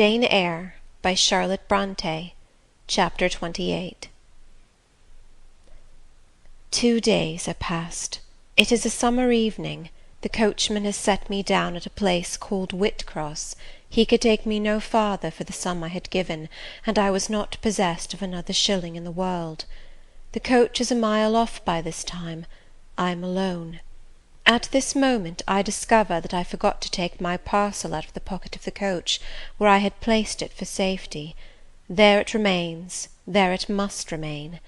Jane Eyre by Charlotte Brontë. Chapter 28. 2 days are past. It is a summer evening. The coachman has set me down at a place called Whitcross. He could take me no farther for the sum I had given, and I was not possessed of another shilling in the world. The coach is a mile off by this time. I am alone. At this moment I discover that I forgot to take my parcel out of the pocket of the coach, where I had placed it for safety. There it remains, there it must remain,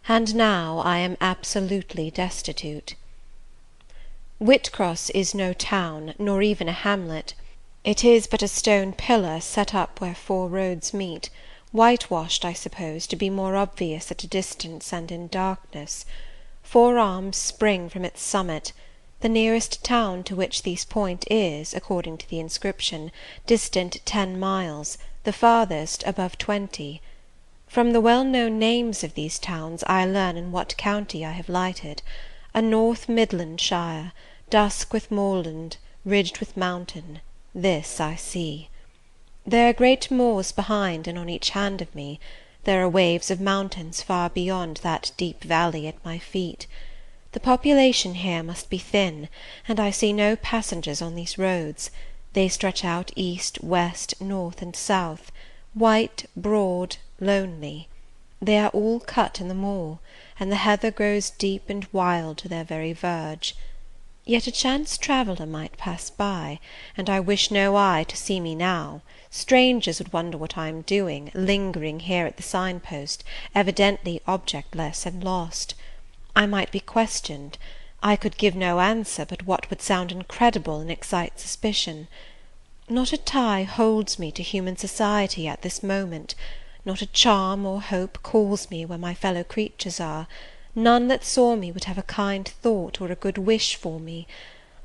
and now I am absolutely destitute. Whitcross is no town, nor even a hamlet. It is but a stone pillar set up where 4 roads meet, whitewashed, I suppose, to be more obvious at a distance and in darkness. 4 arms spring from its summit. The nearest town to which these point is, according to the inscription, distant 10 miles, the farthest above 20. From the well-known names of these towns I learn in what county I have lighted: a North Midland shire, dusk with moorland, ridged with mountain. This I see. There are great moors behind and on each hand of me. There are waves of mountains far beyond that deep valley at my feet. The population here must be thin, and I see no passengers on these roads. They stretch out east, west, north, and south, white, broad, lonely. They are all cut in the moor, and the heather grows deep and wild to their very verge. Yet a chance traveller might pass by, and I wish no eye to see me now. Strangers would wonder what I am doing, lingering here at the sign-post, evidently objectless and lost. I might be questioned. I could give no answer but what would sound incredible and excite suspicion. Not a tie holds me to human society at this moment. Not a charm or hope calls me where my fellow creatures are. None that saw me would have a kind thought or a good wish for me.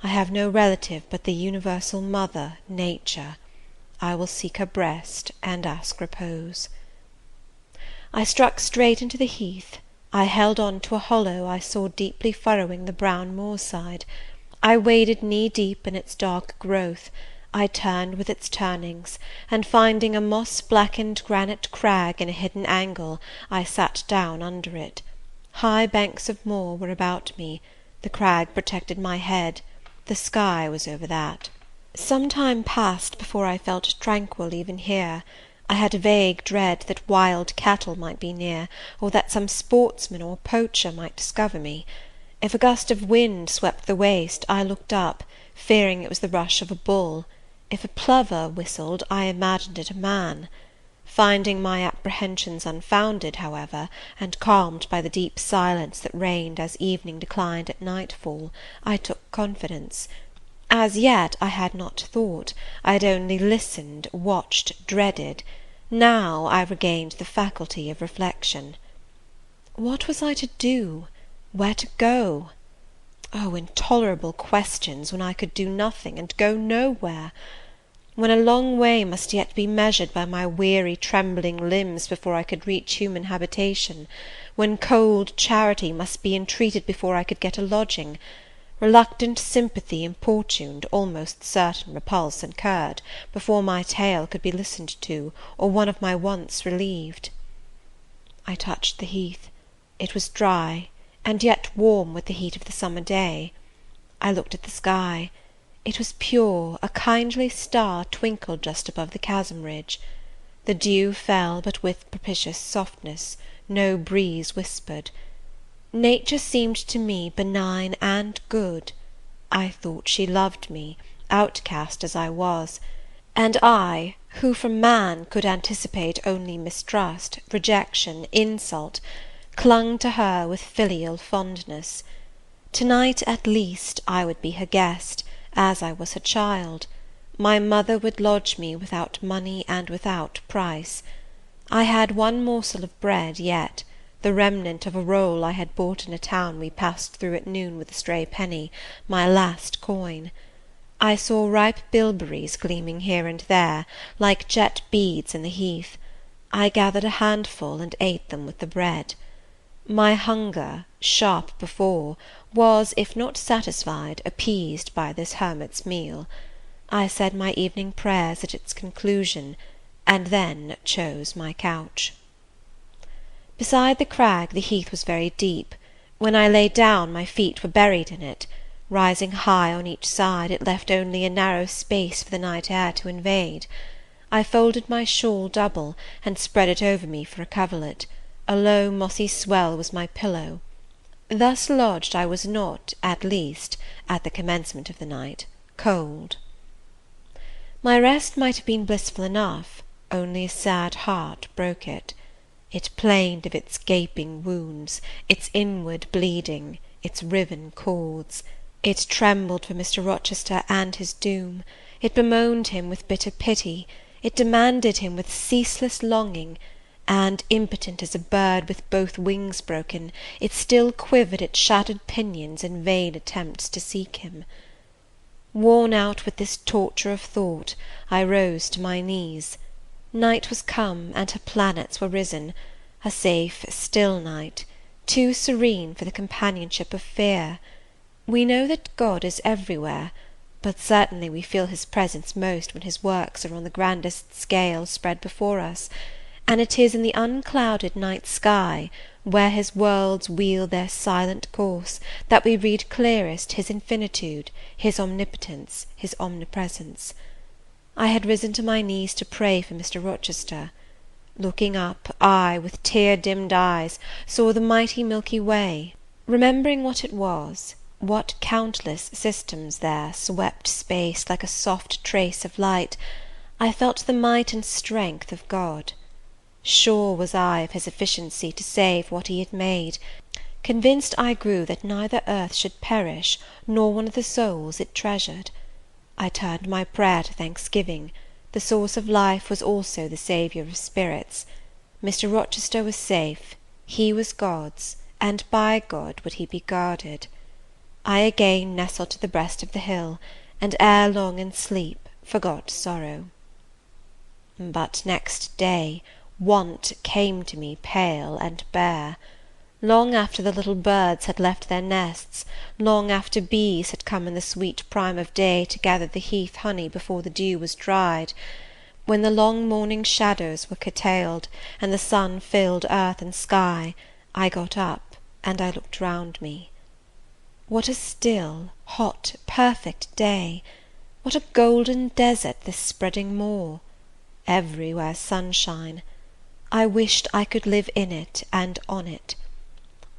I have no relative but the universal mother, Nature. I will seek her breast and ask repose. I struck straight into the heath. I held on to a hollow I saw deeply furrowing the brown moor-side. I waded knee-deep in its dark growth. I turned with its turnings, and finding a moss-blackened granite crag in a hidden angle, I sat down under it. High banks of moor were about me. The crag protected my head. The sky was over that. Some time passed before I felt tranquil even here. I had a vague dread that wild cattle might be near, or that some sportsman or poacher might discover me. If a gust of wind swept the waste, I looked up, fearing it was the rush of a bull. If a plover whistled, I imagined it a man. Finding my apprehensions unfounded, however, and calmed by the deep silence that reigned as evening declined at nightfall, I took confidence. As yet I had not thought, I had only listened, watched, dreaded. Now I regained the faculty of reflection. What was I to do? Where to go? Oh, intolerable questions, when I could do nothing and go nowhere! When a long way must yet be measured by my weary trembling limbs before I could reach human habitation, when cold charity must be entreated before I could get a lodging, reluctant sympathy importuned, almost certain repulse incurred, before my tale could be listened to, or one of my wants relieved. I touched the heath. It was dry, and yet warm with the heat of the summer day. I looked at the sky. It was pure. A kindly star twinkled just above the chasm ridge. The dew fell, but with propitious softness. No breeze whispered. Nature seemed to me benign and good. I thought she loved me, outcast as I was, and I, who from man could anticipate only mistrust, rejection, insult, clung to her with filial fondness. To-night, at least, I would be her guest, as I was her child. My mother would lodge me without money and without price. I had one morsel of bread yet, the remnant of a roll I had bought in a town we passed through at noon with a stray penny, my last coin. I saw ripe bilberries gleaming here and there, like jet beads in the heath. I gathered a handful and ate them with the bread. My hunger, sharp before, was, if not satisfied, appeased by this hermit's meal. I said my evening prayers at its conclusion. and then chose my couch. Beside the crag the heath was very deep. When I lay down, my feet were buried in it. Rising high on each side, it left only a narrow space for the night air to invade. I folded my shawl double, and spread it over me for a coverlet. A low mossy swell was my pillow. Thus lodged, I was not, at least, at the commencement of the night, cold. My rest might have been blissful enough, only a sad heart broke it. It plained of its gaping wounds, its inward bleeding, its riven cords. It trembled for Mr Rochester and his doom. It bemoaned him with bitter pity. It demanded him with ceaseless longing, and, impotent as a bird with both wings broken, it still quivered its shattered pinions in vain attempts to seek him. Worn out with this torture of thought, I rose to my knees. Night was come, and her planets were risen, a safe, still night, too serene for the companionship of fear. We know that God is everywhere, but certainly we feel his presence most when his works are on the grandest scale spread before us, and it is in the unclouded night sky, where his worlds wheel their silent course, that we read clearest his infinitude, his omnipotence, his omnipresence. I had risen to my knees to pray for Mr Rochester. Looking up, I, with tear-dimmed eyes, saw the mighty Milky Way. Remembering what it was, what countless systems there swept space like a soft trace of light, I felt the might and strength of God. Sure was I of his efficiency to save what he had made. Convinced I grew that neither earth should perish, nor one of the souls it treasured. I turned my prayer to thanksgiving. The source of life was also the Saviour of spirits. Mr Rochester was safe, he was God's, and by God would he be guarded. I again nestled to the breast of the hill, and ere long in sleep forgot sorrow. But next day want came to me pale and bare. Long after the little birds had left their nests, long after bees had come in the sweet prime of day to gather the heath honey before the dew was dried, when the long morning shadows were curtailed, and the sun filled earth and sky, I got up, and I looked round me. What a still, hot, perfect day! What a golden desert this spreading moor! Everywhere sunshine. I wished I could live in it and on it.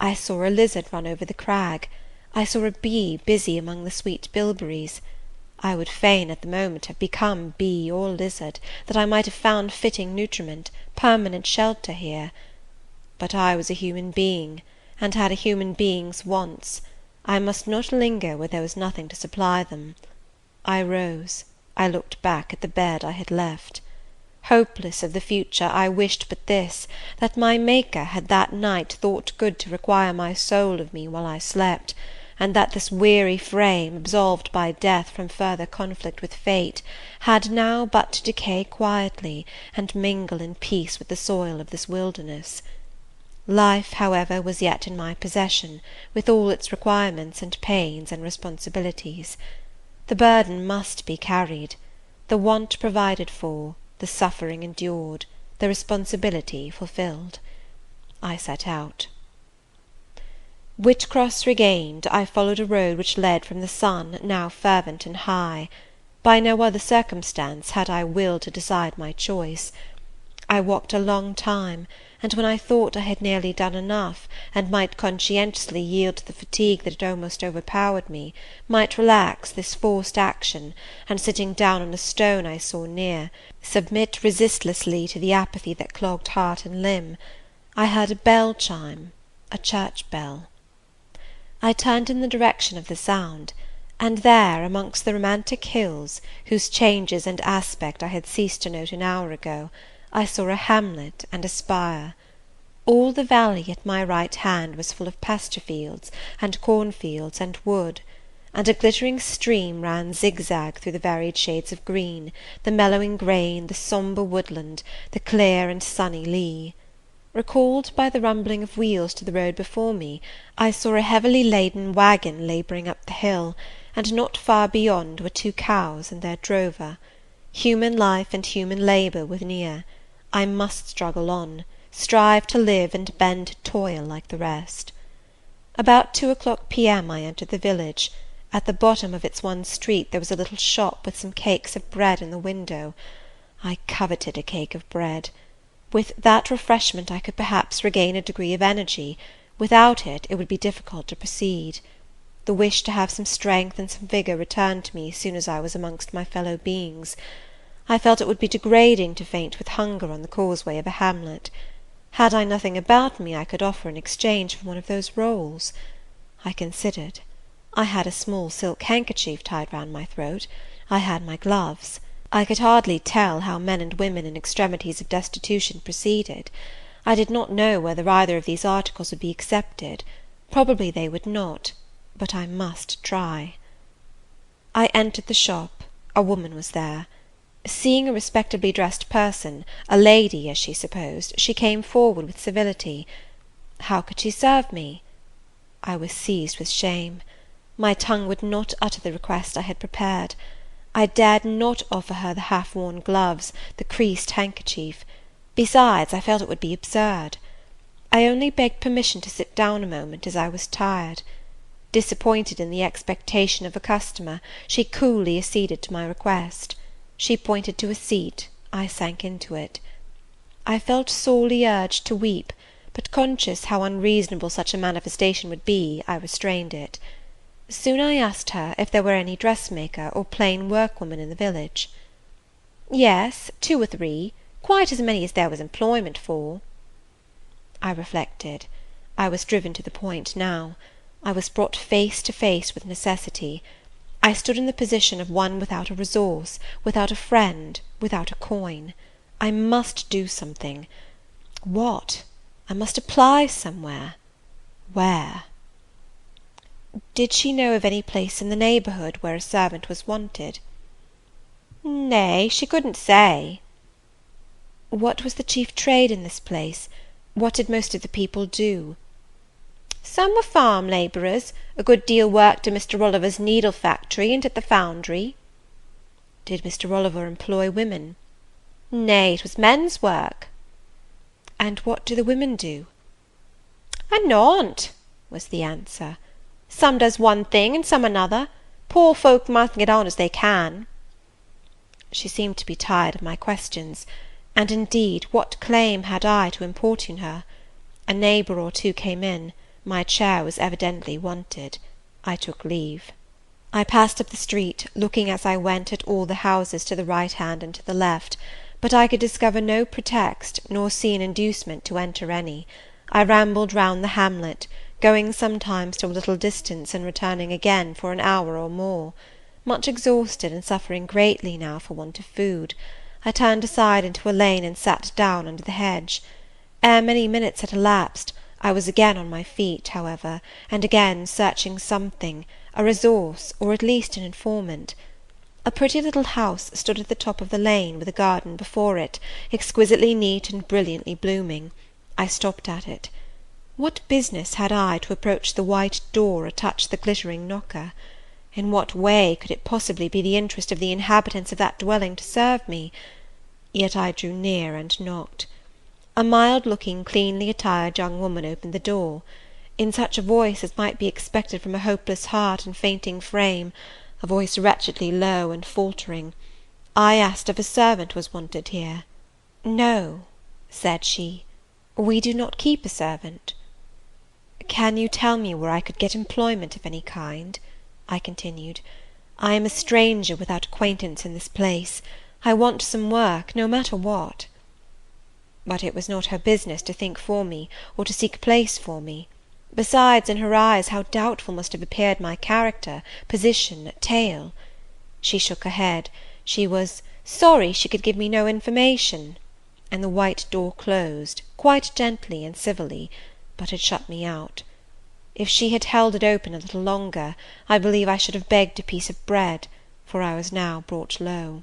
I saw a lizard run over the crag. I saw a bee busy among the sweet bilberries. I would fain at the moment have become bee or lizard, that I might have found fitting nutriment, permanent shelter here. But I was a human being, and had a human being's wants. I must not linger where there was nothing to supply them. I rose. I looked back at the bed I had left. Hopeless of the future, I wished but this, that my Maker had that night thought good to require my soul of me while I slept, and that this weary frame, absolved by death from further conflict with fate, had now but to decay quietly, and mingle in peace with the soil of this wilderness. Life, however, was yet in my possession, with all its requirements and pains and responsibilities. The burden must be carried, the want provided for, the suffering endured, the responsibility fulfilled. I set out. Whitcross regained, I followed a road which led from the sun, now fervent and high. By no other circumstance had I will to decide my choice. I walked a long time, and when I thought I had nearly done enough, and might conscientiously yield to the fatigue that had almost overpowered me, might relax this forced action, and sitting down on a stone I saw near, submit resistlessly to the apathy that clogged heart and limb, I heard a bell chime, a church bell. I turned in the direction of the sound, and there, amongst the romantic hills, whose changes and aspect I had ceased to note an hour ago, I saw a hamlet and a spire. All the valley at my right hand was full of pasture fields, and cornfields, and wood, and a glittering stream ran zigzag through the varied shades of green, the mellowing grain, the sombre woodland, the clear and sunny lea. Recalled by the rumbling of wheels to the road before me, I saw a heavily laden waggon labouring up the hill, and not far beyond were two cows and their drover. Human life and human labour were near. I must struggle on, strive to live and bend to toil like the rest. About 2 o'clock p.m. I entered the village. At the bottom of its one street there was a little shop with some cakes of bread in the window. I coveted a cake of bread. With that refreshment I could perhaps regain a degree of energy; without it, it would be difficult to proceed. The wish to have some strength and some vigour returned to me as soon as I was amongst my fellow beings. I felt it would be degrading to faint with hunger on the causeway of a hamlet. Had I nothing about me I could offer in exchange for one of those rolls? I considered. I had a small silk handkerchief tied round my throat. I had my gloves. I could hardly tell how men and women in extremities of destitution proceeded. I did not know whether either of these articles would be accepted. Probably they would not, but I must try. I entered the shop. A woman was there. Seeing a respectably dressed person, a lady, as she supposed, she came forward with civility. How could she serve me? I was seized with shame. My tongue would not utter the request I had prepared. I dared not offer her the half-worn gloves, the creased handkerchief. Besides, I felt it would be absurd. I only begged permission to sit down a moment, as I was tired. Disappointed in the expectation of a customer, she coolly acceded to my request. She pointed to a seat. I sank into it. I felt sorely urged to weep, but conscious how unreasonable such a manifestation would be, I restrained it. Soon I asked her if there were any dressmaker or plain workwoman in the village. Yes, 2 or 3, quite as many as there was employment for. I reflected. I was driven to the point now. I was brought face to face with necessity. I stood in the position of one without a resource, without a friend, without a coin. I must do something. What? I must apply somewhere. Where? Did she know of any place in the neighbourhood where a servant was wanted? Nay, she couldn't say. What was the chief trade in this place? What did most of the people do? Some were farm labourers. A good deal worked in Mr Rolliver's needle factory and at the foundry. Did Mr Rolliver employ women? Nay, it was men's work. And what do the women do? A naught, was the answer. Some does one thing and some another. Poor folk must get on as they can. She seemed to be tired of my questions, and indeed what claim had I to importune her? A neighbour or two came in. My chair was evidently wanted. I took leave. I passed up the street, looking as I went at all the houses to the right hand and to the left, but I could discover no pretext, nor see an inducement to enter any. I rambled round the hamlet, going sometimes to a little distance and returning again for an hour or more. Much exhausted, and suffering greatly now for want of food, I turned aside into a lane and sat down under the hedge. Ere many minutes had elapsed, I was again on my feet, however, and again searching something, a resource, or at least an informant. A pretty little house stood at the top of the lane, with a garden before it, exquisitely neat and brilliantly blooming. I stopped at it. What business had I to approach the white door or touch the glittering knocker? In what way could it possibly be the interest of the inhabitants of that dwelling to serve me? Yet I drew near and knocked. A mild-looking, cleanly attired young woman opened the door. In such a voice as might be expected from a hopeless heart and fainting frame, a voice wretchedly low and faltering, I asked if a servant was wanted here. No, said she, we do not keep a servant. Can you tell me where I could get employment of any kind? I continued. I am a stranger without acquaintance in this place. I want some work, no matter what. But it was not her business to think for me, or to seek a place for me. Besides, in her eyes, how doubtful must have appeared my character, position, tale. She shook her head. She was sorry she could give me no information, and the white door closed, quite gently and civilly, but it shut me out. If she had held it open a little longer, I believe I should have begged a piece of bread, for I was now brought low.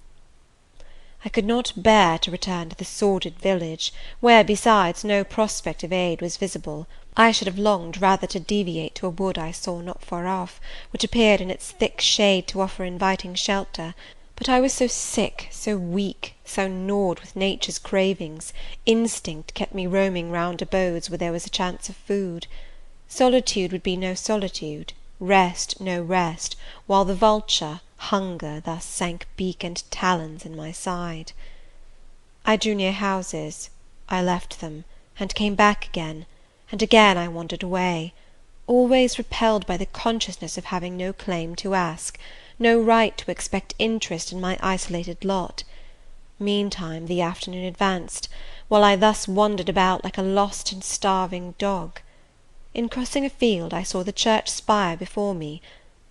I could not bear to return to the sordid village, where, besides, no prospect of aid was visible. I should have longed rather to deviate to a wood I saw not far off, which appeared in its thick shade to offer inviting shelter, But I was so sick, so weak, so gnawed with nature's cravings, instinct kept me roaming round abodes where there was a chance of food. Solitude would be no solitude, rest no rest, while the vulture, hunger, thus sank beak and talons in my side. I drew near houses, I left them, and came back again, and again I wandered away, always repelled by the consciousness of having no claim to ask, no right to expect interest in my isolated lot. Meantime the afternoon advanced, while I thus wandered about like a lost and starving dog. In crossing a field I saw the church spire before me.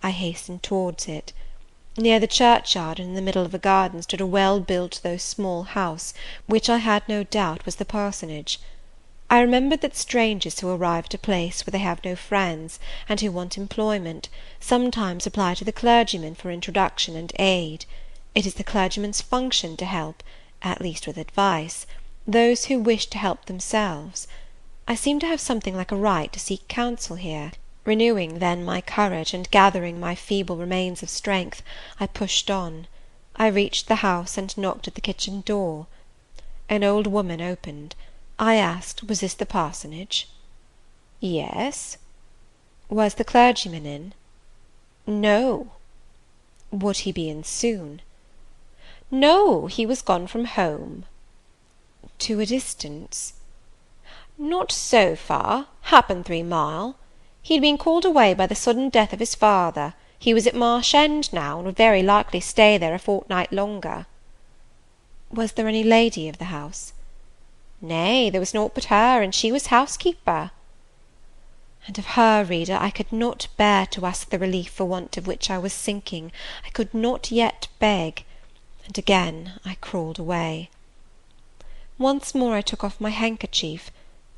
I hastened towards it. Near the churchyard and in the middle of a garden stood a well-built though small house, which I had no doubt was the parsonage. I remembered that strangers who arrive at a place where they have no friends, and who want employment, sometimes apply to the clergyman for introduction and aid. It is the clergyman's function to help, at least with advice, those who wish to help themselves. I seemed to have something like a right to seek counsel here. Renewing then my courage, and gathering my feeble remains of strength, I pushed on. I reached the house, and knocked at the kitchen door. An old woman opened. I asked, was this the parsonage? Yes. Was the clergyman in? No. Would he be in soon? No, he was gone from home. To a distance? Not so far, happen 3 mile. He'd been called away by the sudden death of his father. He was at Marsh End now, and would very likely stay there a fortnight longer. Was there any lady of the house? Nay, there was naught but her, and she was housekeeper. And of her, reader, I could not bear to ask the relief for want of which I was sinking. I could not yet beg, and again I crawled away. Once more I took off my handkerchief.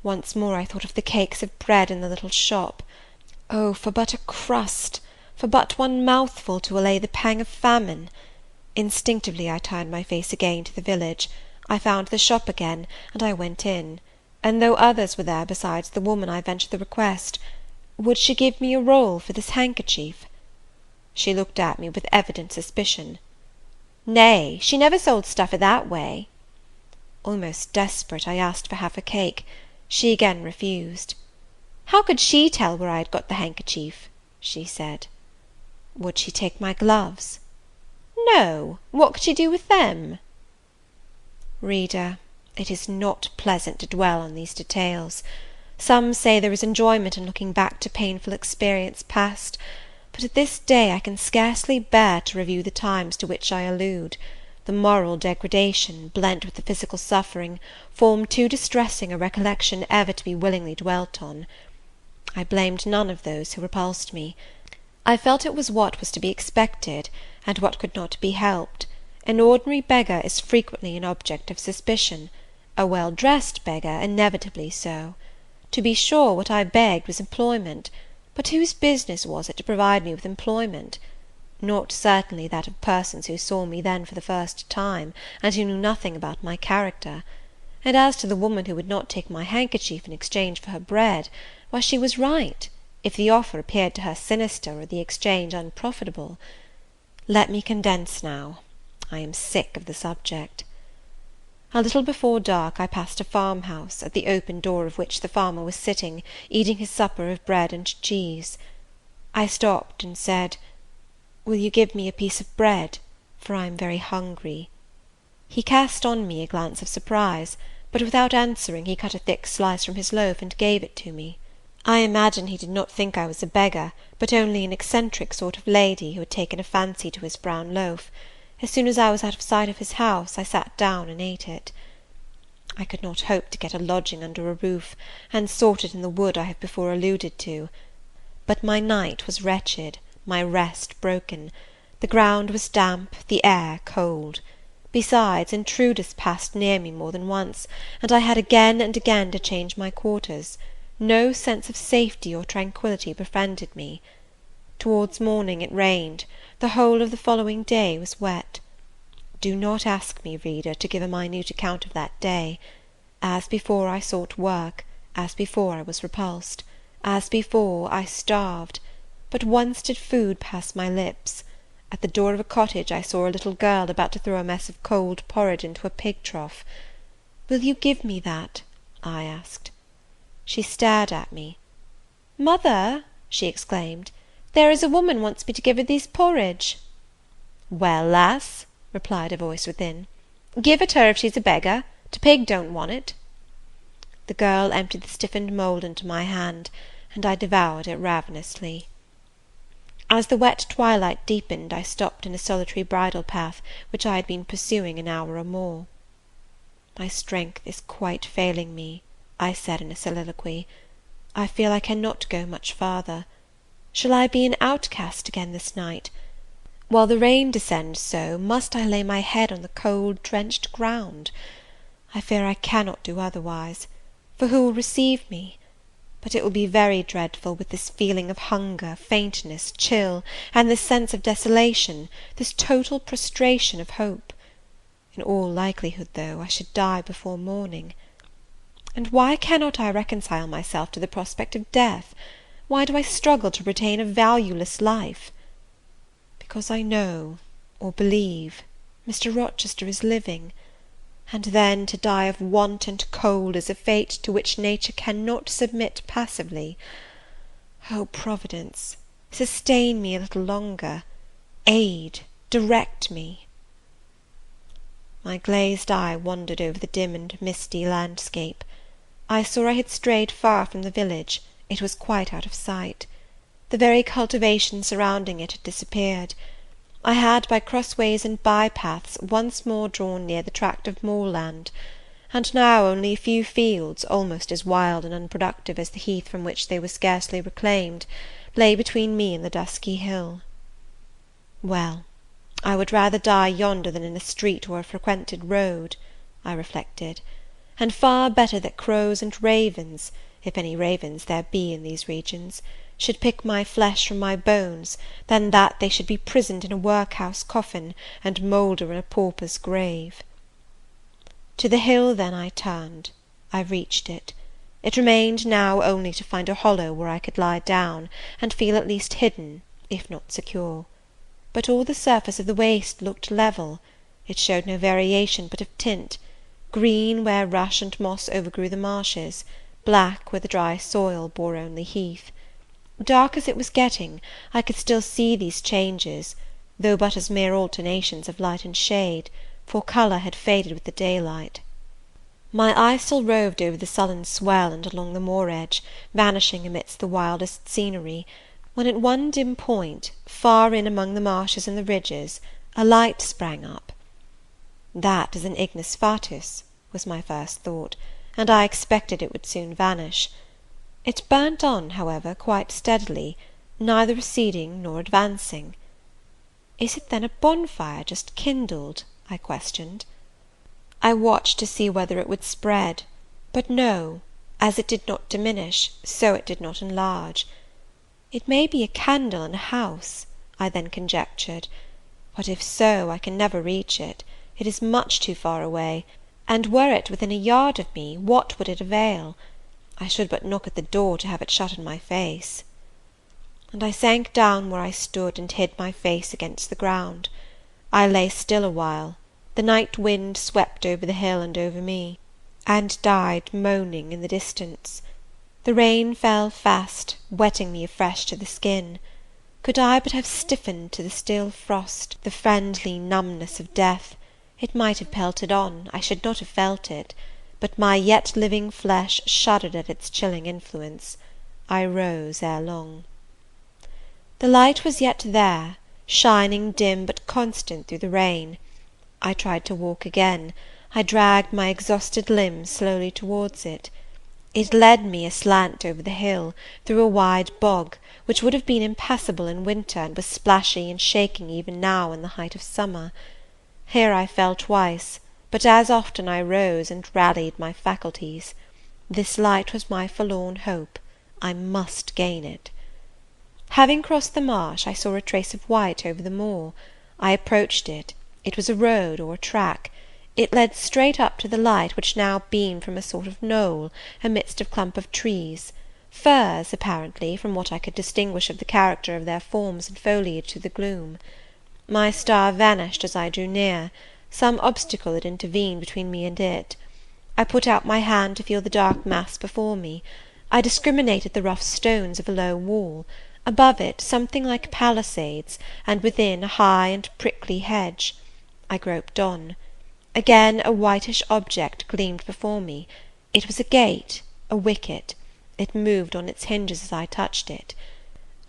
Once more I thought of the cakes of bread in the little shop. Oh, for but a crust, for but one mouthful to allay the pang of famine! Instinctively I turned my face again to the village. I found the shop again, and I went in, and though others were there besides the woman, I ventured the request, would she give me a roll for this handkerchief? She looked at me with evident suspicion. Nay, she never sold stuff i' that way. Almost desperate, I asked for half a cake. She again refused. How could she tell where I had got the handkerchief? She said. Would she take my gloves? No, what could she do with them? Reader, it is not pleasant to dwell on these details. Some say there is enjoyment in looking back to painful experience past, but at this day I can scarcely bear to review the times to which I allude. The moral degradation, blent with the physical suffering, form too distressing a recollection ever to be willingly dwelt on. I blamed none of those who repulsed me. I felt it was what was to be expected, and what could not be helped. An ordinary beggar is frequently an object of suspicion, a well-dressed beggar inevitably so. To be sure, what I begged was employment, but whose business was it to provide me with employment? Not certainly that of persons who saw me then for the first time, and who knew nothing about my character. And as to the woman who would not take my handkerchief in exchange for her bread, why, she was right, if the offer appeared to her sinister, or the exchange unprofitable. Let me condense now. I am sick of the subject. A little before dark I passed a farmhouse, at the open door of which the farmer was sitting, eating his supper of bread and cheese. I stopped and said, Will you give me a piece of bread, for I am very hungry? He cast on me a glance of surprise, but without answering he cut a thick slice from his loaf and gave it to me. I imagine he did not think I was a beggar, but only an eccentric sort of lady who had taken a fancy to his brown loaf. As soon as I was out of sight of his house, I sat down and ate it. I could not hope to get a lodging under a roof, and sought it in the wood I have before alluded to. But my night was wretched, my rest broken. The ground was damp, the air cold. Besides, intruders passed near me more than once, and I had again and again to change my quarters. No sense of safety or tranquillity befriended me. Towards morning it rained. The whole of the following day was wet. Do not ask me, reader, to give a minute account of that day. As before I sought work, as before I was repulsed, as before I starved, but once did food pass my lips. At the door of a cottage I saw a little girl about to throw a mess of cold porridge into a pig trough. "Will you give me that?" I asked. She stared at me. "Mother," she exclaimed, "there is a woman wants me to give her this porridge." "Well, lass," replied a voice within, "give it her if she's a beggar. T' pig don't want it." The girl emptied the stiffened mould into my hand, and I devoured it ravenously. As the wet twilight deepened, I stopped in a solitary bridle path which I had been pursuing an hour or more. "My strength is quite failing me," I said in a soliloquy. "I feel I cannot go much farther. Shall I be an outcast again this night? While the rain descends so, must I lay my head on the cold drenched ground? I fear I cannot do otherwise, for who will receive me? But it will be very dreadful, with this feeling of hunger, faintness, chill, and this sense of desolation, this total prostration of hope. In all likelihood, though, I should die before morning. And why cannot I reconcile myself to the prospect of death? Why do I struggle to retain a valueless life? Because I know, or believe, Mr Rochester is living, and then to die of want and cold is a fate to which nature cannot submit passively. Oh, Providence, sustain me a little longer! Aid, direct me!" My glazed eye wandered over the dim and misty landscape. I saw I had strayed far from the village. It was quite out of sight. The very cultivation surrounding it had disappeared. I had, by crossways and by-paths, once more drawn near the tract of moorland, and now only a few fields, almost as wild and unproductive as the heath from which they were scarcely reclaimed, lay between me and the dusky hill. Well, I would rather die yonder than in a street or a frequented road, I reflected, and far better that crows and ravens, if any ravens there be in these regions, should pick my flesh from my bones, than that they should be prisoned in a workhouse coffin, and moulder in a pauper's grave. To the hill then I turned. I reached it. It remained now only to find a hollow where I could lie down, and feel at least hidden, if not secure. But all the surface of the waste looked level. It showed no variation but of tint, green where rush and moss overgrew the marshes, black where the dry soil bore only heath. Dark as it was getting, I could still see these changes, though but as mere alternations of light and shade, for colour had faded with the daylight. My eye still roved over the sullen swell and along the moor edge, vanishing amidst the wildest scenery, when at one dim point, far in among the marshes and the ridges, a light sprang up. "That is an ignis fatuus," was my first thought, and I expected it would soon vanish. It burnt on, however, quite steadily, neither receding nor advancing. "Is it then a bonfire just kindled?" I questioned. I watched to see whether it would spread, but no, as it did not diminish, so it did not enlarge. It may be a candle in a house, I then conjectured, but if so, I can never reach it. It is much too far away, and were it within a yard of me, what would it avail? I should but knock at the door to have it shut in my face. And I sank down where I stood, and hid my face against the ground. I lay still a while. The night wind swept over the hill and over me, and died moaning in the distance. The rain fell fast, wetting me afresh to the skin. Could I but have stiffened to the still frost, the friendly numbness of death, it might have pelted on, I should not have felt it, but my yet living flesh shuddered at its chilling influence. I rose ere long. The light was yet there, shining dim but constant through the rain. I tried to walk again. I dragged my exhausted limbs slowly towards it. It led me aslant over the hill, through a wide bog, which would have been impassable in winter, and was splashy and shaking even now in the height of summer. Here I fell twice, but as often I rose and rallied my faculties. This light was my forlorn hope. I must gain it. Having crossed the marsh, I saw a trace of white over the moor. I approached it. It was a road or a track. It led straight up to the light, which now beamed from a sort of knoll, amidst a clump of trees, firs, apparently, from what I could distinguish of the character of their forms and foliage through the gloom. My star vanished as I drew near. Some obstacle had intervened between me and it. I put out my hand to feel the dark mass before me. I discriminated the rough stones of a low wall; above it something like palisades, and within a high and prickly hedge. I groped on. Again a whitish object gleamed before me. It was a gate, a wicket. It moved on its hinges as I touched it.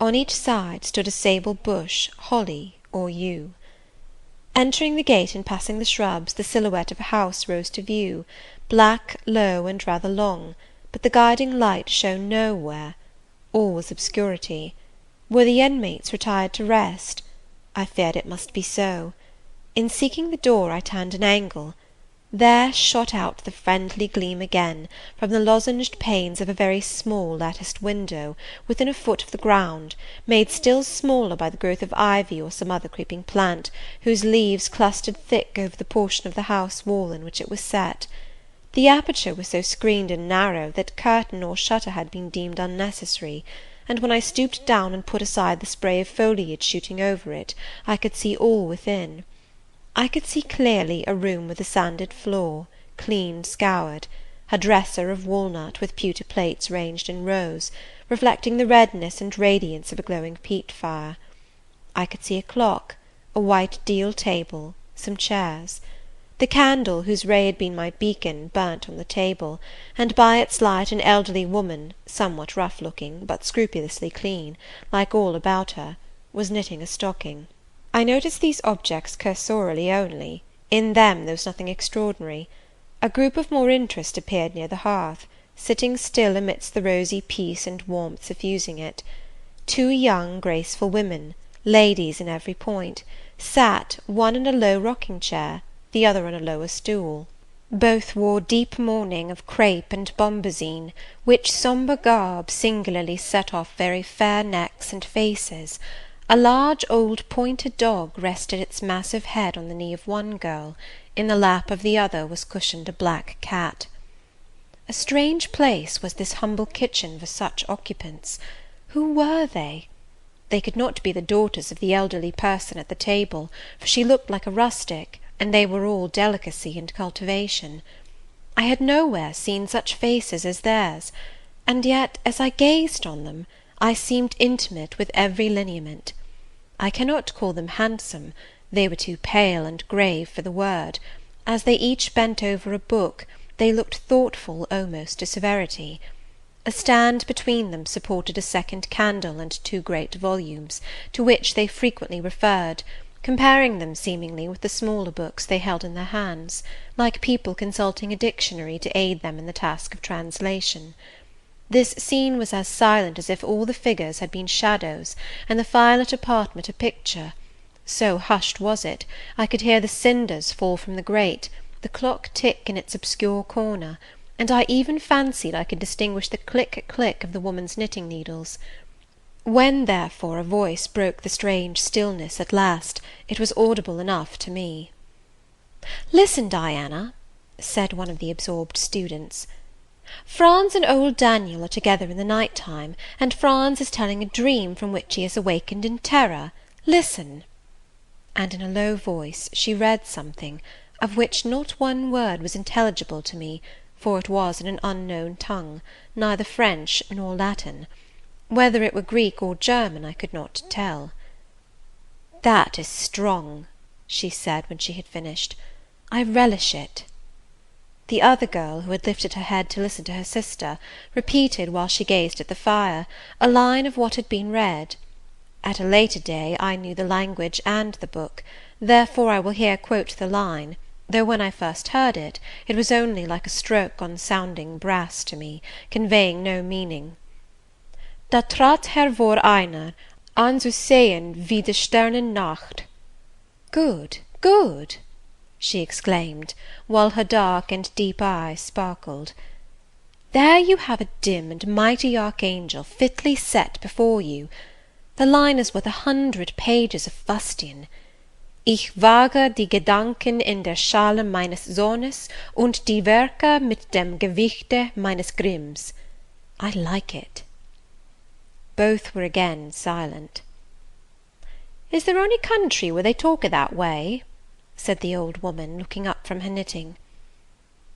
On each side stood a sable bush, holly or yew. Entering the gate and passing the shrubs, the silhouette of a house rose to view, black, low, and rather long, but the guiding light shone nowhere. All was obscurity. Were the inmates retired to rest? I feared it must be so. In seeking the door I turned an angle. There shot out the friendly gleam again, from the lozenged panes of a very small latticed window, within a foot of the ground, made still smaller by the growth of ivy or some other creeping plant, whose leaves clustered thick over the portion of the house wall in which it was set. The aperture was so screened and narrow that curtain or shutter had been deemed unnecessary, and when I stooped down and put aside the spray of foliage shooting over it, I could see all within. I could see clearly a room with a sanded floor, clean scoured, a dresser of walnut with pewter plates ranged in rows, reflecting the redness and radiance of a glowing peat fire. I could see a clock, a white deal table, some chairs. The candle, whose ray had been my beacon, burnt on the table, and by its light an elderly woman, somewhat rough-looking, but scrupulously clean, like all about her, was knitting a stocking. I noticed these objects cursorily only. In them there was nothing extraordinary. A group of more interest appeared near the hearth, sitting still amidst the rosy peace and warmth suffusing it. Two young graceful women, ladies in every point, sat, one in a low rocking-chair, the other on a lower stool. Both wore deep mourning of crape and bombazine, which sombre garb singularly set off very fair necks and faces. A large old pointed dog rested its massive head on the knee of one girl. In the lap of the other was cushioned a black cat. A strange place was this humble kitchen for such occupants. Who were they? They could not be the daughters of the elderly person at the table, for she looked like a rustic, and they were all delicacy and cultivation. I had nowhere seen such faces as theirs, and yet, as I gazed on them, I seemed intimate with every lineament. I cannot call them handsome, they were too pale and grave for the word. As they each bent over a book, they looked thoughtful almost to severity. A stand between them supported a second candle and two great volumes, to which they frequently referred, comparing them seemingly with the smaller books they held in their hands, like people consulting a dictionary to aid them in the task of translation. This scene was as silent as if all the figures had been shadows, and the firelit apartment a picture. So hushed was it, I could hear the cinders fall from the grate, the clock tick in its obscure corner, and I even fancied I could distinguish the click-click of the woman's knitting needles. When, therefore, a voice broke the strange stillness at last, it was audible enough to me. "Listen, Diana," said one of the absorbed students. "Franz and old Daniel are together in the night-time, and Franz is telling a dream from which he is awakened in terror. Listen." And in a low voice she read something, of which not one word was intelligible to me, for it was in an unknown tongue, neither French nor Latin. Whether it were Greek or German I could not tell. "That is strong," she said when she had finished. "I relish it." The other girl, who had lifted her head to listen to her sister, repeated, while she gazed at the fire, a line of what had been read. At a later day I knew the language and the book, therefore I will here quote the line, though when I first heard it, it was only like a stroke on sounding brass to me, conveying no meaning. Da trat hervor einer, anzusehen wie die Sternennacht. Good, good, she exclaimed, while her dark and deep eyes sparkled. There you have a dim and mighty archangel fitly set before you. The line is worth 100 pages of fustian. Ich wage die Gedanken in der Schale meines Sohnes und die Werke mit dem Gewichte meines Grimms. I like it. Both were again silent. Is there ony country where they talk o' that way?" said the old woman, looking up from her knitting.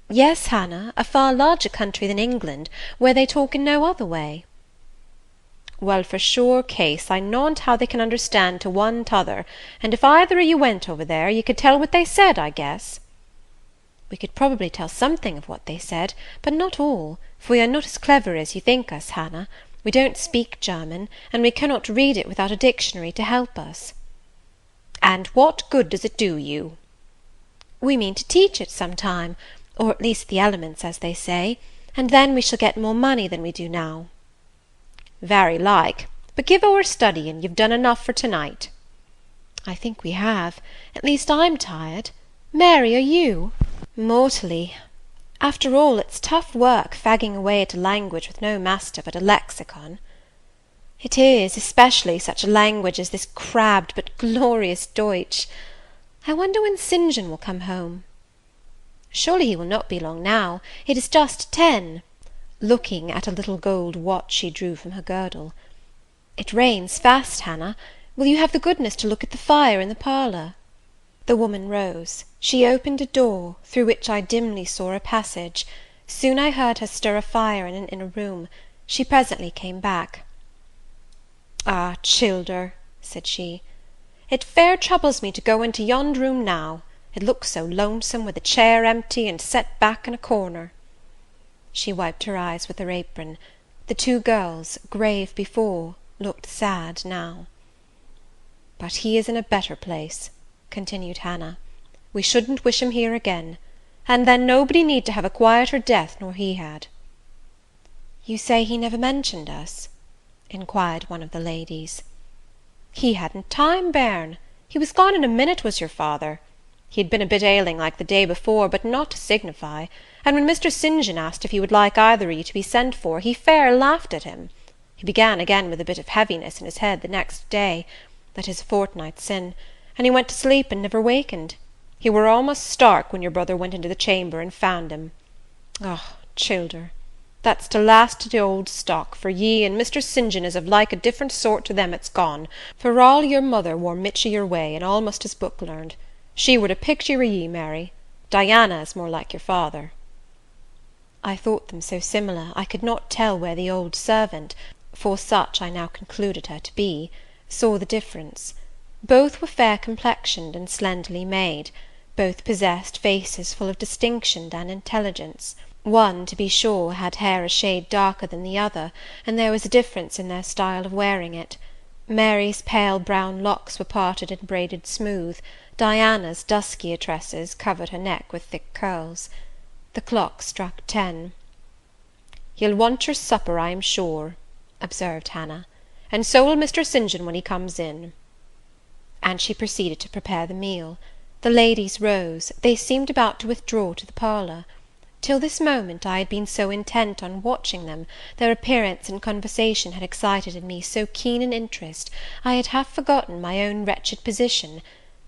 "Yes, Hannah, a far larger country than England, where they talk in no other way." "Well, for sure case, I knownt how they can understand to one t'other, and if either o' you went over there, you could tell what they said, I guess." "We could probably tell something of what they said, but not all, for we are not as clever as you think us, Hannah. We don't speak German, and we cannot read it without a dictionary to help us." "And what good does it do you?" "We mean to teach it some time, or at least the elements, as they say, and then we shall get more money than we do now." "Very like. But give o'er studying. You've done enough for to-night." "I think we have. At least I'm tired. Mary, are you?" "Mortally. After all, it's tough work fagging away at a language with no master but a lexicon." "It is, especially such a language as this crabbed but glorious Deutsch. I wonder when St. John will come home." "Surely he will not be long now. It is just 10, looking at a little gold watch she drew from her girdle. "It rains fast, Hannah. Will you have the goodness to look at the fire in the parlour?" The woman rose. She opened a door, through which I dimly saw a passage. Soon I heard her stir a fire in an inner room. She presently came back. "Ah, childer," said she, "it fair troubles me to go into yond room now. It looks so lonesome, with the chair empty, and set back in a corner." She wiped her eyes with her apron. The two girls, grave before, looked sad now. "But he is in a better place," continued Hannah. "We shouldn't wish him here again, and then nobody need to have a quieter death nor he had." "You say he never mentioned us?" inquired one of the ladies. "He hadn't time, bairn. He was gone in a minute, was your father. He had been a bit ailing like the day before, but not to signify, and when Mr. St. John asked if he would like either of you to be sent for, he fair laughed at him. He began again with a bit of heaviness in his head the next day, that is a fortnight sin, and he went to sleep and never wakened. He were almost stark when your brother went into the chamber and found him. Oh, childer, that's to last to the old stock, for ye and Mr. St. John is of like a different sort to them 'at's gone, for all your mother wore much o' your way, and almost as book learned. She were the picture o' ye, Mary. Diana is more like your father." I thought them so similar, I could not tell where the old servant, for such I now concluded her to be, saw the difference. Both were fair complexioned and slenderly made. Both possessed faces full of distinction and intelligence. One, to be sure, had hair a shade darker than the other, and there was a difference in their style of wearing it. Mary's pale brown locks were parted and braided smooth. Diana's duskier tresses covered her neck with thick curls. The clock struck 10. "You'll want your supper, I am sure," observed Hannah, "and so will Mr. St. John when he comes in." And she proceeded to prepare the meal. The ladies rose. They seemed about to withdraw to the parlour. Till this moment I had been so intent on watching them, their appearance and conversation had excited in me so keen an interest, I had half forgotten my own wretched position.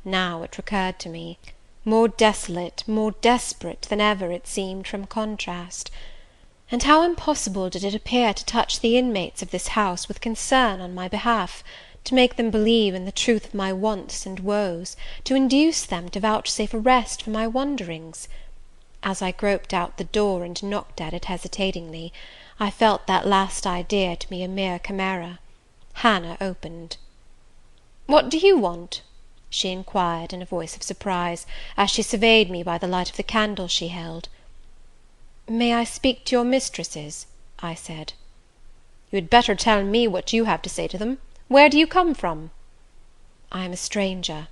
Now it recurred to me, more desolate, more desperate than ever, it seemed, from contrast. And how impossible did it appear to touch the inmates of this house with concern on my behalf, to make them believe in the truth of my wants and woes, to induce them to vouchsafe a rest for my wanderings. As I groped out the door and knocked at it hesitatingly, I felt that last idea to be a mere chimera. Hannah opened. "What do you want?" she inquired, in a voice of surprise, as she surveyed me by the light of the candle she held. "May I speak to your mistresses?" I said. "You had better tell me what you have to say to them. Where do you come from?" "I am a stranger."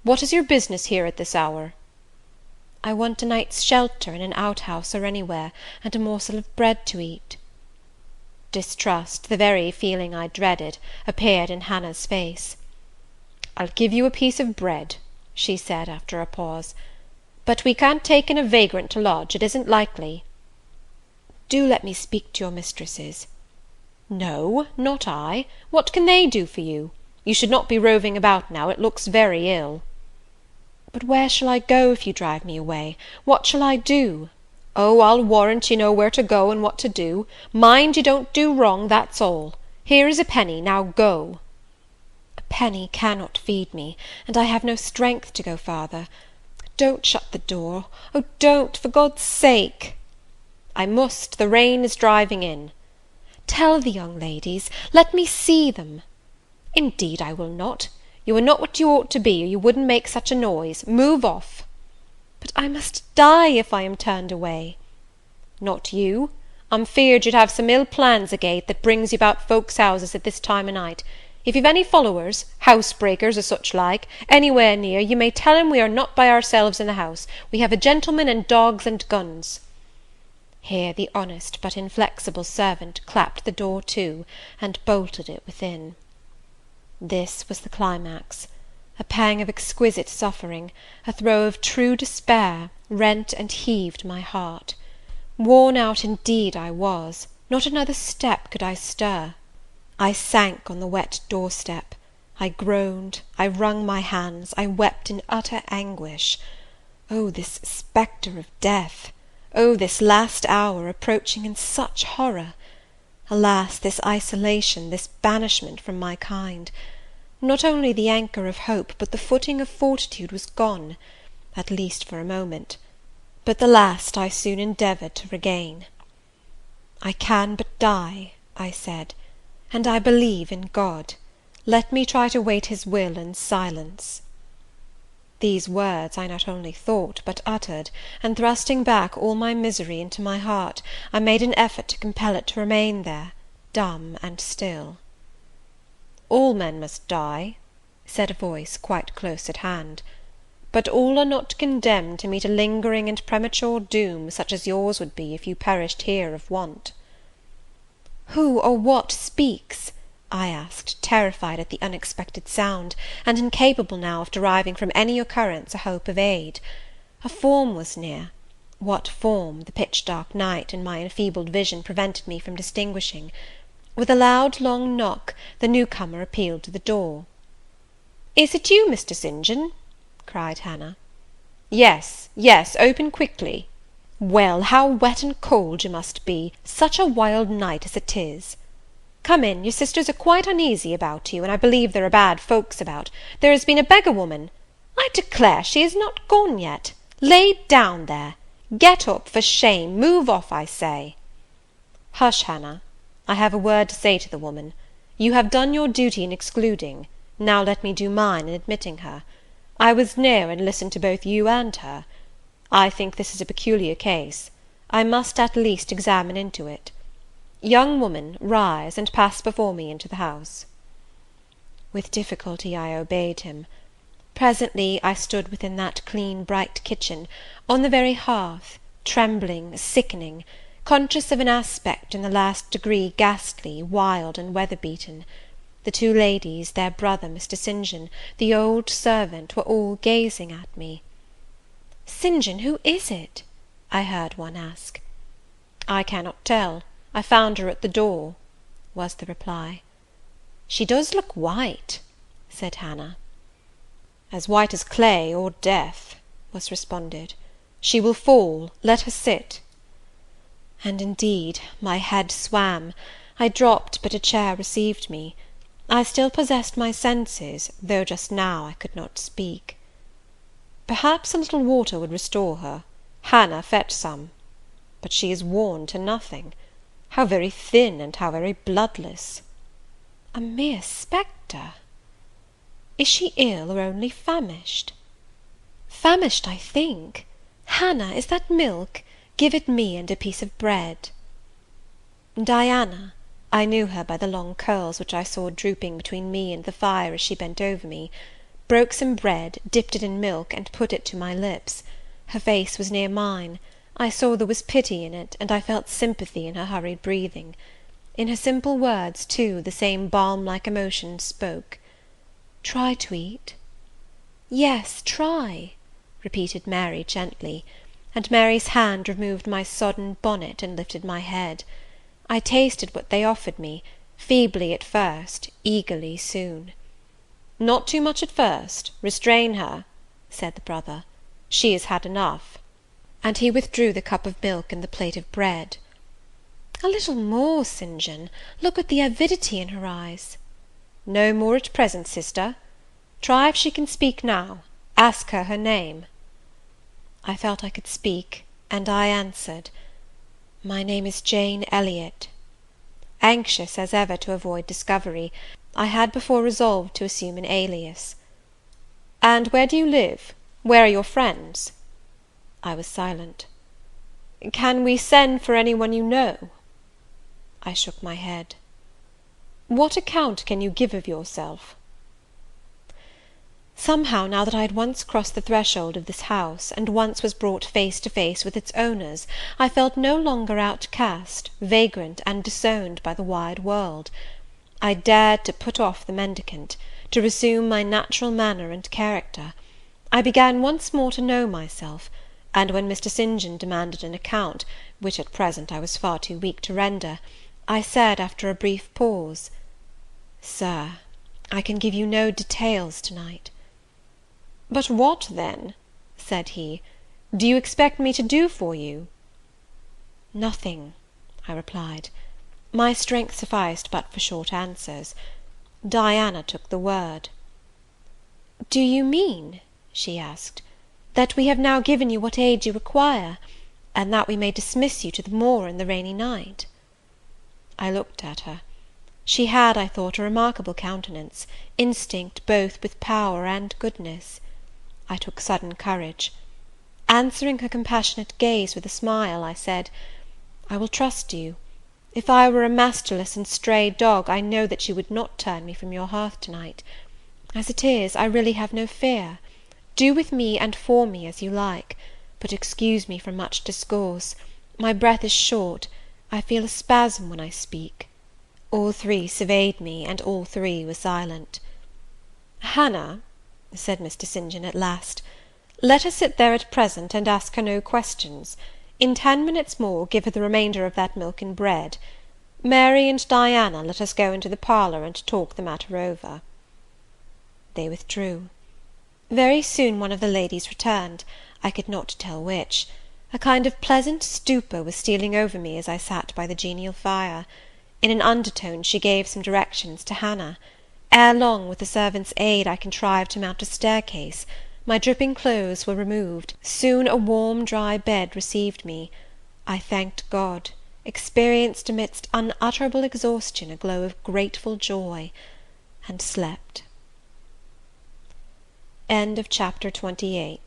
"What is your business here at this hour?" "I want a night's shelter in an outhouse or anywhere, and a morsel of bread to eat." Distrust, the very feeling I dreaded, appeared in Hannah's face. "I'll give you a piece of bread," she said, after a pause, "but we can't take in a vagrant to lodge, it isn't likely." "Do let me speak to your mistresses." "No, not I. What can they do for you? You should not be roving about now, it looks very ill." "But where shall I go if you drive me away? What shall I do?" "Oh, I'll warrant you know where to go and what to do. Mind you don't do wrong, that's all. Here is a penny, now go." "A penny cannot feed me, and I have no strength to go farther. Don't shut the door. Oh, don't, for God's sake!" "I must. The rain is driving in." "Tell the young ladies. Let me see them." "Indeed I will not. You are not what you ought to be, or you wouldn't make such a noise. Move off." "But I must die if I am turned away." "Not you. I'm feared you'd have some ill plans agate that brings you about folks' houses at this time o' night. If you've any followers, housebreakers, or such like, anywhere near, you may tell 'em we are not by ourselves in the house. We have a gentleman and dogs and guns." Here the honest but inflexible servant clapped the door to, and bolted it within. This was the climax. A pang of exquisite suffering, a throe of true despair, rent and heaved my heart. Worn out indeed I was, not another step could I stir. I sank on the wet doorstep, I groaned, I wrung my hands, I wept in utter anguish. Oh, this spectre of death! Oh, this last hour approaching in such horror! Alas, this isolation, this banishment from my kind! Not only the anchor of hope, but the footing of fortitude was gone, at least for a moment, but the last I soon endeavoured to regain. "I can but die," I said, "and I believe in God. Let me try to wait his will in silence." These words I not only thought, but uttered, and thrusting back all my misery into my heart, I made an effort to compel it to remain there, dumb and still. "All men must die," said a voice quite close at hand, "but all are not condemned to meet a lingering and premature doom, such as yours would be if you perished here of want." "Who or what speaks?" I asked, terrified at the unexpected sound, and incapable now of deriving from any occurrence a hope of aid. A form was near. What form, the pitch-dark night and my enfeebled vision prevented me from distinguishing. With a loud long knock, the new-comer appealed to the door. "Is it you, Mr. St. John?" cried Hannah. "Yes, yes, open quickly." "Well, how wet and cold you must be, such a wild night as it is! Come in, your sisters are quite uneasy about you, and I believe there are bad folks about. There has been a beggar-woman. I declare she is not gone yet. Lay down there. Get up, for shame. Move off, I say." "Hush, Hannah. I have a word to say to the woman. You have done your duty in excluding. Now let me do mine in admitting her. I was near and listened to both you and her. I think this is a peculiar case. I must at least examine into it. Young woman, rise, and pass before me into the house." With difficulty I obeyed him. Presently I stood within that clean bright kitchen, on the very hearth, trembling, sickening, conscious of an aspect in the last degree ghastly, wild, and weather-beaten. The two ladies, their brother, Mr. St. John, the old servant, were all gazing at me. "St. John, who is it?" I heard one ask. "I cannot tell. I found her at the door," was the reply. "She does look white," said Hannah. "As white as clay or death," was responded. "She will fall. Let her sit." And indeed my head swam. I dropped, but a chair received me. I still possessed my senses, though just now I could not speak. "Perhaps a little water would restore her. Hannah, fetch some. But she is worn to nothing. How very thin, and how very bloodless!" "A mere spectre." "Is she ill, or only famished?" "Famished, I think. Hannah, is that milk? Give it me, and a piece of bread." Diana, I knew her by the long curls which I saw drooping between me and the fire as she bent over me, broke some bread, dipped it in milk, and put it to my lips. Her face was near mine. I saw there was pity in it, and I felt sympathy in her hurried breathing. In her simple words, too, the same balm-like emotion spoke. "Try to eat." "Yes, try," repeated Mary gently, and Mary's hand removed my sodden bonnet and lifted my head. I tasted what they offered me, feebly at first, eagerly soon. "Not too much at first. Restrain her," said the brother. "She has had enough." And he withdrew the cup of milk and the plate of bread. "A little more, St. John. Look at the avidity in her eyes." "No more at present, sister. Try if she can speak now. Ask her her name." I felt I could speak, and I answered, "My name is Jane Elliot." Anxious as ever to avoid discovery, I had before resolved to assume an alias. "And where do you live? Where are your friends?" I was silent. "Can we send for any one you know?" I shook my head. "What account can you give of yourself?" Somehow, now that I had once crossed the threshold of this house, and once was brought face to face with its owners, I felt no longer outcast, vagrant, and disowned by the wide world. I dared to put off the mendicant, to resume my natural manner and character. I began once more to know myself, and when Mr. St. John demanded an account, which at present I was far too weak to render, I said, after a brief pause, "Sir, I can give you no details to-night." "But what, then," said he, "do you expect me to do for you?" "Nothing," I replied. My strength sufficed but for short answers. Diana took the word. "Do you mean," she asked, "that we have now given you what aid you require, and that we may dismiss you to the moor in the rainy night?" I looked at her. She had, I thought, a remarkable countenance, instinct both with power and goodness. I took sudden courage. Answering her compassionate gaze with a smile, I said, "I will trust you. If I were a masterless and stray dog, I know that you would not turn me from your hearth to-night. As it is, I really have no fear. Do with me and for me as you like, but excuse me from much discourse. My breath is short. I feel a spasm when I speak." All three surveyed me, and all three were silent. "Hannah," said Mr. St. John at last, "let her sit there at present, and ask her no questions. In 10 minutes more, give her the remainder of that milk and bread. Mary and Diana, let us go into the parlour, and talk the matter over." They withdrew. Very soon one of the ladies returned, I could not tell which. A kind of pleasant stupor was stealing over me as I sat by the genial fire. In an undertone she gave some directions to Hannah. Ere long, with the servant's aid, I contrived to mount a staircase. My dripping clothes were removed. Soon a warm, dry bed received me. I thanked God, experienced amidst unutterable exhaustion a glow of grateful joy, and slept. Chapter XXIX.